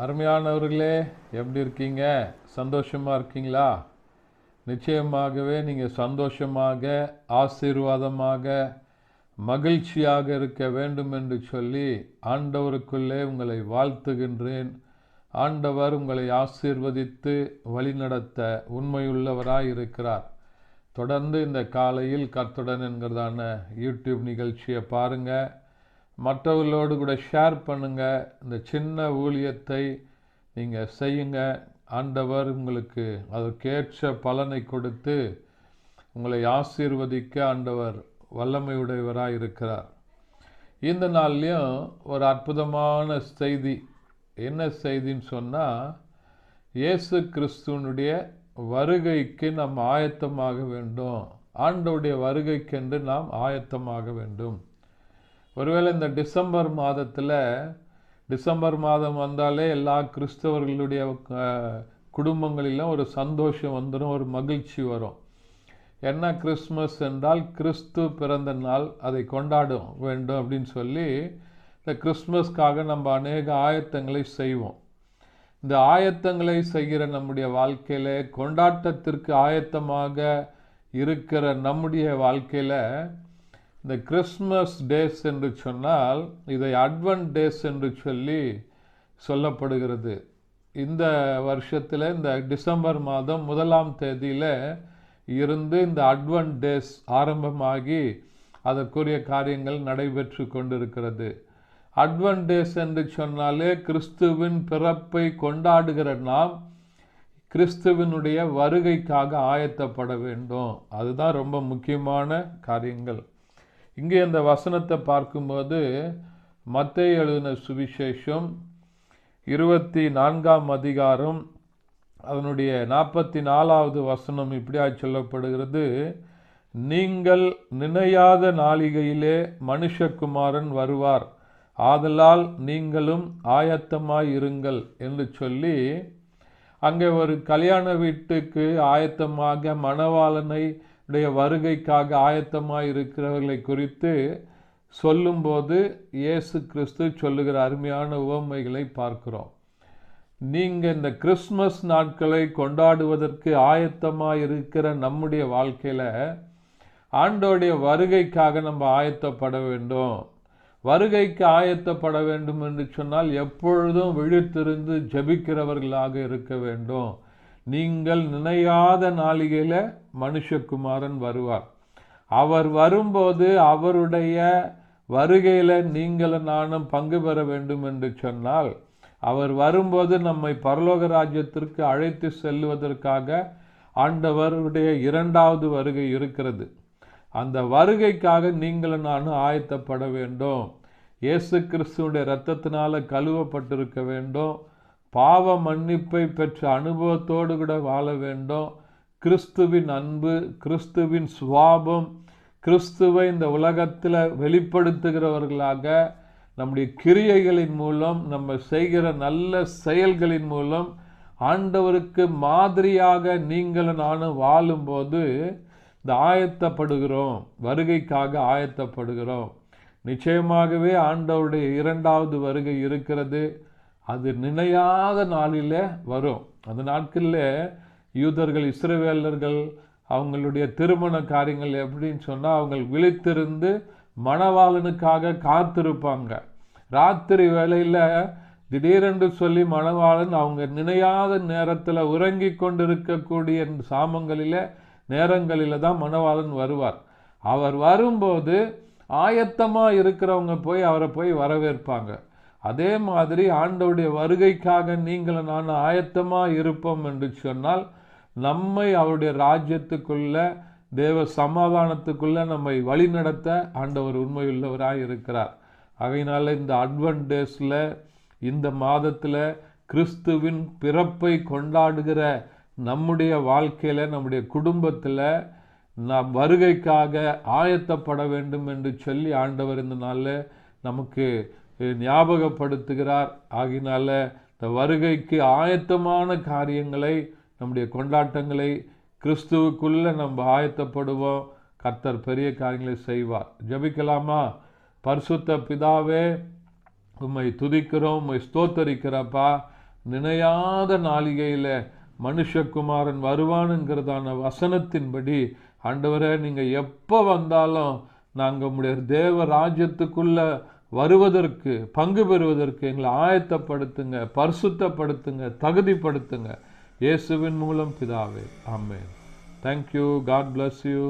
அருமையானவர்களே, எப்படி இருக்கீங்க? சந்தோஷமாக இருக்கீங்களா? நிச்சயமாகவே நீங்கள் சந்தோஷமாக, ஆசீர்வாதமாக, மகிழ்ச்சியாக இருக்க வேண்டும் என்று சொல்லி ஆண்டவருக்குள்ளே உங்களை வாழ்த்துகின்றேன். ஆண்டவர் உங்களை ஆசீர்வதித்து வழிநடத்த உண்மையுள்ளவராய் இருக்கிறார். தொடர்ந்து இந்த காலையில் கர்த்தருடன் என்கிறதான யூடியூப் நிகழ்ச்சியை பாருங்கள், மற்றவர்களோடு கூட ஷேர் பண்ணுங்கள். இந்த சின்ன ஊழியத்தை நீங்கள் செய்யுங்க. ஆண்டவர் உங்களுக்கு அதற்கேற்ற பலனை கொடுத்து உங்களை ஆசீர்வதிக்க ஆண்டவர் வல்லமையுடையவராக இருக்கிறார். இந்த நாள்லையும் ஒரு அற்புதமான செய்தி. என்ன செய்தின்னு சொன்னால், இயேசு கிறிஸ்துவனுடைய வருகைக்கு நாம் ஆயத்தமாக வேண்டும். ஆண்டவருடைய வருகைக்கென்று நாம் ஆயத்தமாக வேண்டும். ஒருவேளை இந்த டிசம்பர் மாதம் வந்தாலே எல்லா கிறிஸ்தவர்களுடைய குடும்பங்களிலும் ஒரு சந்தோஷம் வந்துடும், ஒரு மகிழ்ச்சி வரும். என்ன கிறிஸ்மஸ் என்றால் கிறிஸ்து பிறந்த நாள், அதை கொண்டாட வேண்டும் அப்படின்னு சொல்லி இந்த கிறிஸ்மஸ்க்காக நம்ம அநேக ஆயத்தங்களை செய்வோம். இந்த ஆயத்தங்களை செய்கிற நம்முடைய வாழ்க்கையில், கொண்டாட்டத்திற்கு ஆயத்தமாக இருக்கிற நம்முடைய வாழ்க்கையில், இந்த கிறிஸ்மஸ் டேஸ் என்று சொன்னால் இதை அட்வென்ட் டேஸ் என்று சொல்லி சொல்லப்படுகிறது. இந்த வருஷத்தில் இந்த டிசம்பர் மாதம் 1ஆம் தேதியில் இருந்து இந்த அட்வென்ட் டேஸ் ஆரம்பமாகி அதற்குரிய காரியங்கள் நடைபெற்று கொண்டிருக்கிறது. அட்வென்ட் டேஸ் என்று சொன்னாலே கிறிஸ்துவின் பிறப்பை கொண்டாடுகிற நாம் கிறிஸ்துவினுடைய வருகைக்காக ஆயத்தப்பட வேண்டும். அதுதான் ரொம்ப முக்கியமான காரியங்கள். இங்கே இந்த வசனத்தை பார்க்கும்போது மத்தேயு எழுதின சுவிசேஷம் 24ஆம் அதிகாரம் அதனுடைய 44வது வசனம் இப்படியாக சொல்லப்படுகிறது. நீங்கள் நினையாத நாளிகையிலே மனுஷகுமாரன் வருவார், ஆதலால் நீங்களும் ஆயத்தமாய் இருங்கள் என்று சொல்லி அங்கே ஒரு கல்யாண வீட்டுக்கு ஆயத்தமாக மணவாளனை வருகைக்காக ஆயத்தமாக இருக்கிறவர்களை குறித்து சொல்லும்போது இயேசு கிறிஸ்து சொல்லுகிற அருமையான உவமைகளை பார்க்கிறோம். நீங்கள் இந்த கிறிஸ்மஸ் நாட்களை கொண்டாடுவதற்கு ஆயத்தமாக இருக்கிற நம்முடைய வாழ்க்கையில் ஆண்டோடைய வருகைக்காக நம்ம ஆயத்தப்பட வேண்டும். வருகைக்கு ஆயத்தப்பட வேண்டும் என்று சொன்னால் எப்பொழுதும் விழித்திருந்து ஜெபிக்கிறவர்களாக இருக்க வேண்டும். நீங்கள் நினையாத நாளிகையில் மனுஷகுமாரன் வருவார். அவர் வரும்போது அவருடைய வருகையில் நீங்களும் நானும் பங்கு பெற வேண்டும் என்று சொன்னால், அவர் வரும்போது நம்மை பரலோக ராஜ்யத்திற்கு அழைத்து செல்வதற்காக ஆண்டவருடைய 2வது வருகை இருக்கிறது. அந்த வருகைக்காக நீங்களும் நானும் ஆயத்தப்பட வேண்டும். இயேசு கிறிஸ்துவுடைய இரத்தத்தினால கழுவப்பட்டிருக்க வேண்டும். பாவ மன்னிப்பை பெற்ற அனுபவத்தோடு கூட வாழ வேண்டும். கிறிஸ்துவின் அன்பு, கிறிஸ்துவின் சுவாபம், கிறிஸ்துவை இந்த உலகத்தில் வெளிப்படுத்துகிறவர்களாக நம்முடைய கிரியைகளின் மூலம், நம்ம செய்கிற நல்ல செயல்களின் மூலம் ஆண்டவருக்கு மாதிரியாக நீங்களும் நானும் வாழும்போது இந்த ஆயத்தப்படுகிறோம், வருகைக்காக ஆயத்தப்படுகிறோம். நிச்சயமாகவே ஆண்டவருடைய 2வது வருகை இருக்கிறது. அது நினையாத நாளில் வரும். அந்த நாட்களில் யூதர்கள், இஸ்ரவேலர்கள் அவங்களுடைய திருமண காரியங்கள் எப்படின்னு சொன்னால், அவங்க விழித்திருந்து மணவாளனுக்காக காத்திருப்பாங்க. ராத்திரி வேளையில் திடீரென்று சொல்லி மணவாளன் அவங்க நினையாத நேரத்தில் உறங்கி கொண்டிருக்கக்கூடிய நேரங்களில் தான் மணவாளன் வருவார். அவர் வரும்போது ஆயத்தமாக இருக்கிறவங்க போய் அவரை போய் வரவேற்பாங்க. அதே மாதிரி ஆண்டவருடைய வருகைக்காக நீங்களும் நான் ஆயத்தமாக இருப்போம் என்று சொன்னால், நம்மை அவருடைய ராஜ்யத்துக்குள்ள, தேவ சமாதானத்துக்குள்ள நம்மை வழிநடத்த ஆண்டவர் உண்மையுள்ளவராக இருக்கிறார். ஆகையினால இந்த அட்வென்ட் டேஸில், இந்த மாதத்தில் கிறிஸ்துவின் பிறப்பை கொண்டாடுகிற நம்முடைய வாழ்க்கையில், நம்முடைய குடும்பத்தில் நாம் வருகைக்காக ஆயத்தப்பட வேண்டும் என்று சொல்லி ஆண்டவர் இந்த நாளில் நமக்கு ஞாபகப்படுத்துகிறார். ஆகினால இந்த வருகைக்கு ஆயத்தமான காரியங்களை, நம்முடைய கொண்டாட்டங்களை கிறிஸ்துவுக்குள்ள நம்ம ஆயத்தப்படுவோம். கர்த்தர் பெரிய காரியங்களை செய்வார். ஜெபிக்கலாமா? பரிசுத்த பிதாவே, உம்மை துதிக்கிறோம், உம்மை ஸ்தோத்தரிக்கிறப்பா. நினையாத நாளிகையில் மனுஷகுமாரன் வருவானுங்கிறதான வசனத்தின்படி ஆண்டவரே, நீங்கள் எப்போ வந்தாலும் நாங்கள் உம்முடைய தேவ ராஜ்யத்துக்குள்ள வருவதற்கு, பங்கு பெறுவதற்கு எங்களை ஆயத்தப்படுத்துங்க, பரிசுத்தப்படுத்துங்க, தகுதிப்படுத்துங்க. இயேசுவின் மூலம் பிதாவே, ஆமென். தேங்க்யூ. God bless you.